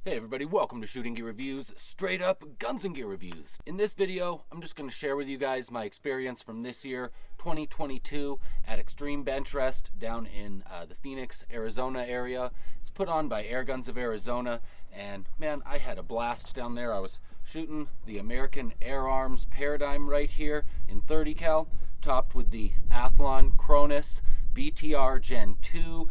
Hey everybody, welcome to Shooting Gear Reviews, straight up guns and gear reviews. In this video, I'm just going to share with you guys my experience from this year, 2022, at Extreme Benchrest down in the Phoenix, Arizona area. It's put on by Airguns of Arizona, and man, I had a blast down there. I was shooting the American Air Arms Paradigm right here in 30 cal, topped with the Athlon Cronus BTR Gen 2,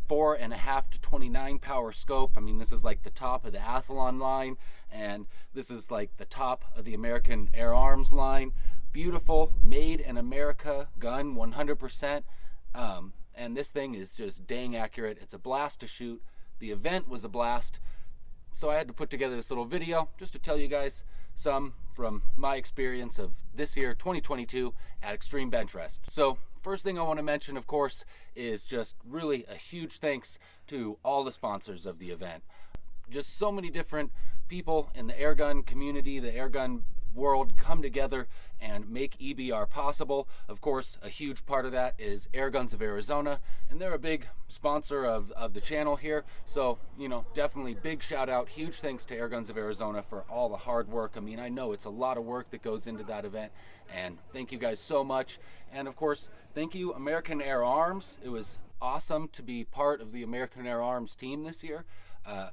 4.5 to 29 power scope. I mean, this is like the top of the Athlon line, and this is like the top of the American Air Arms line. Beautiful, made in America gun, 100%. And this thing is just dang accurate. It's a blast to shoot. The event was a blast. So I had to put together this little video just to tell you guys some from my experience of this year, 2022, at Extreme Benchrest. So first thing I want to mention, of course, is just really a huge thanks to all the sponsors of the event. Just so many different people in the airgun community, the airgun world, come together and make EBR possible. Of course, a huge part of that is Airguns of Arizona, and they're a big sponsor of the channel here. So, you know, definitely big shout out, huge thanks to Airguns of Arizona for all the hard work. I mean, I know it's a lot of work that goes into that event, and thank you guys so much. And of course, thank you American Air Arms. It was awesome to be part of the American Air Arms team this year.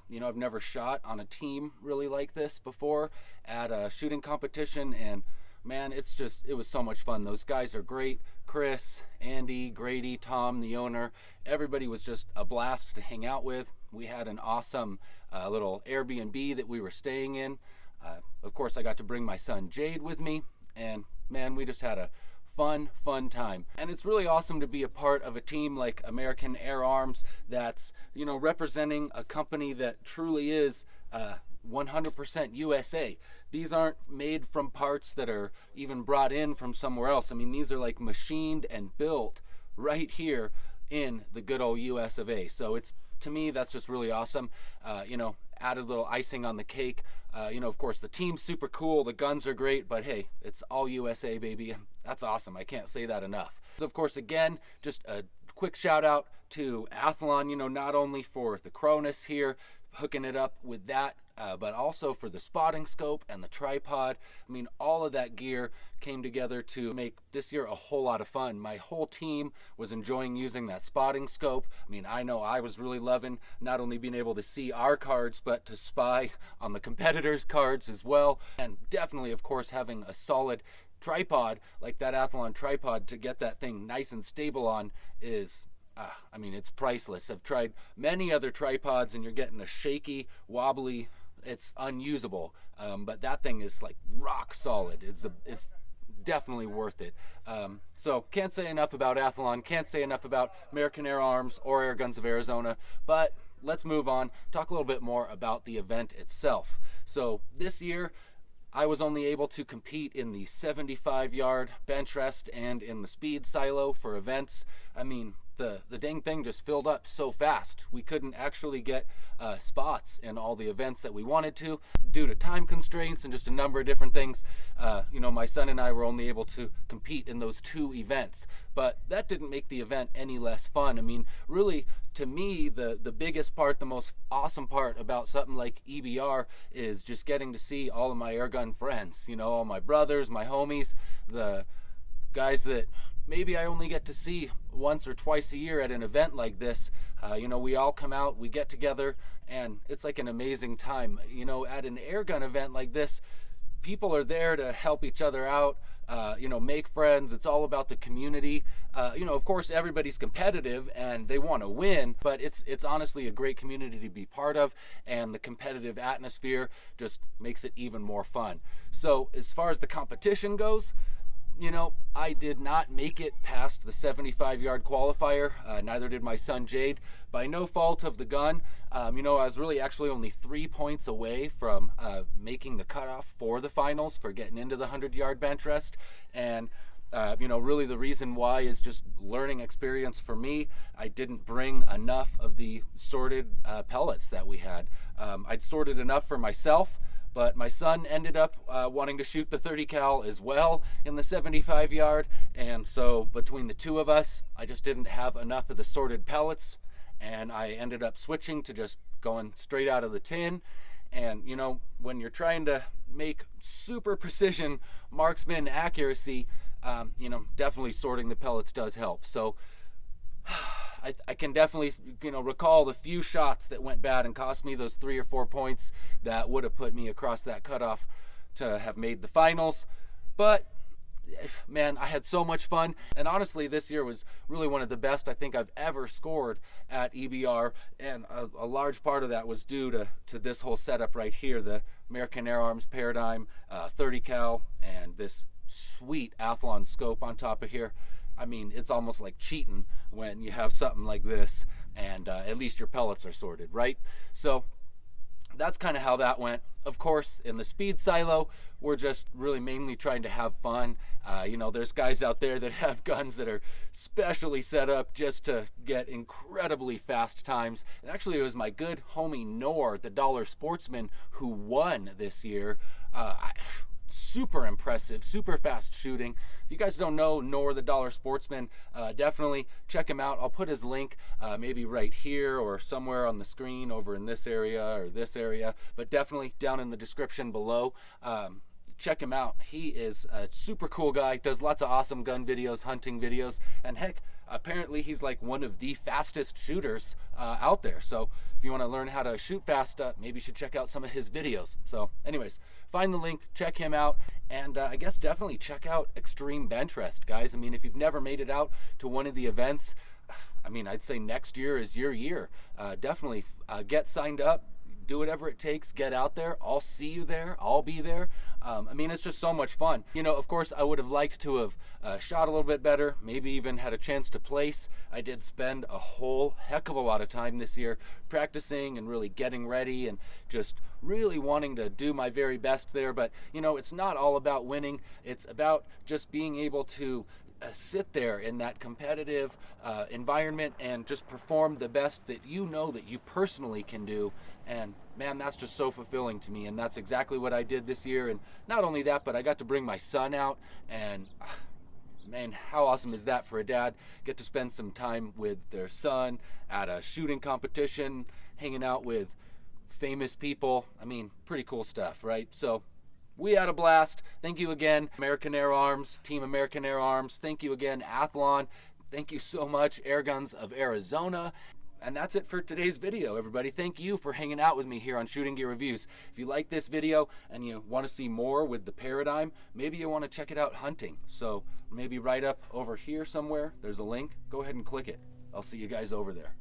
You know, I've never shot on a team really like this before at a shooting competition, and man, it was so much fun. Those guys are great. Chris, Andy, Grady, Tom, the owner, everybody was just a blast to hang out with. We had an awesome little Airbnb that we were staying in. Of course, I got to bring my son Jade with me, and man, we just had a fun time. And it's really awesome to be a part of a team like American Air Arms that's, you know, representing a company that truly is 100% USA. These aren't made from parts that are even brought in from somewhere else. I mean, these are like machined and built right here in the good old US of A. So it's, to me, that's just really awesome. You know, added a little icing on the cake. You know, of course, the team's super cool, the guns are great, but hey, it's all USA, baby. That's awesome. I can't say that enough. So, of course, again, just a quick shout out to Athlon, you know, not only for the Cronus here, hooking it up with that, but also for the spotting scope and the tripod. I mean, all of that gear came together to make this year a whole lot of fun. My whole team was enjoying using that spotting scope. I mean, I know I was really loving not only being able to see our cards, but to spy on the competitors' cards as well. And definitely, of course, having a solid tripod like that Athlon tripod to get that thing nice and stable on is, I mean, it's priceless. I've tried many other tripods and you're getting a shaky, wobbly, it's unusable. But that thing is like rock solid. It's definitely worth it. So can't say enough about Athlon, can't say enough about American Air Arms or Airguns of Arizona, but let's move on, talk a little bit more about the event itself. So this year, I was only able to compete in the 75-yard bench rest and in the speed silo for events. I mean, the dang thing just filled up so fast. We couldn't actually get spots in all the events that we wanted to due to time constraints and just a number of different things. You know, my son and I were only able to compete in those 2 events, but that didn't make the event any less fun. I mean, really, to me, the biggest part, the most awesome part about something like EBR is just getting to see all of my airgun friends, you know, all my brothers, my homies, the guys that maybe I only get to see once or twice a year at an event like this. You know, we all come out, we get together, and it's like an amazing time. You know, at an airgun event like this, people are there to help each other out, you know, make friends. It's all about the community. You know, of course, everybody's competitive and they want to win, but it's honestly a great community to be part of, and the competitive atmosphere just makes it even more fun. So as far as the competition goes, you know, I did not make it past the 75-yard qualifier. Neither did my son Jade. By no fault of the gun. You know, I was really actually only 3 points away from making the cutoff for the finals for getting into the 100-yard bench rest. And you know, really the reason why is just learning experience for me. I didn't bring enough of the sorted pellets that we had. I'd sorted enough for myself, but my son ended up wanting to shoot the 30 cal as well in the 75 yard. And so between the two of us, I just didn't have enough of the sorted pellets, and I ended up switching to just going straight out of the tin. And, you know, when you're trying to make super precision marksman accuracy, you know, definitely sorting the pellets does help. So I can definitely, you know, recall the few shots that went bad and cost me those 3 or 4 points that would have put me across that cutoff to have made the finals. But man, I had so much fun, and honestly this year was really one of the best I think I've ever scored at EBR, and a large part of that was due to this whole setup right here, the American Air Arms Paradigm 30 cal and this sweet Athlon scope on top of here. I mean, it's almost like cheating when you have something like this and at least your pellets are sorted, right? So that's kind of how that went. Of course, in the speed silo, we're just really mainly trying to have fun. You know, there's guys out there that have guns that are specially set up just to get incredibly fast times. And actually, it was my good homie Nor, the Dollar Sportsman, who won this year. Super impressive, super fast shooting. If you guys don't know Nor, the Dollar Sportsman, definitely check him out. I'll put his link maybe right here or somewhere on the screen over in this area or this area, but definitely down in the description below. Check him out. He is a super cool guy, does lots of awesome gun videos, hunting videos, and heck, apparently he's like one of the fastest shooters out there. So if you want to learn how to shoot fast, maybe you should check out some of his videos. So anyways, find the link, check him out, and I guess definitely check out Extreme Benchrest, guys. I mean, if you've never made it out to one of the events, I mean, I'd say next year is your year. Definitely get signed up. Do whatever it takes, get out there. I'll see you there. I'll be there. I mean, it's just so much fun. You know, of course, I would have liked to have shot a little bit better, maybe even had a chance to place. I did spend a whole heck of a lot of time this year practicing and really getting ready and just really wanting to do my very best there. But, you know, it's not all about winning. It's about just being able to sit there in that competitive environment and just perform the best that you know that you personally can do. And man, that's just so fulfilling to me, and that's exactly what I did this year. And not only that, but I got to bring my son out, and man, how awesome is that for a dad? Get to spend some time with their son at a shooting competition, hanging out with famous people. I mean, pretty cool stuff, right? So we had a blast. Thank you again, American Air Arms, Team American Air Arms. Thank you again, Athlon. Thank you so much, Airguns of Arizona. And that's it for today's video, everybody. Thank you for hanging out with me here on Shooting Gear Reviews. If you like this video and you want to see more with the Paradigm, maybe you want to check it out hunting. So maybe right up over here somewhere, there's a link. Go ahead and click it. I'll see you guys over there.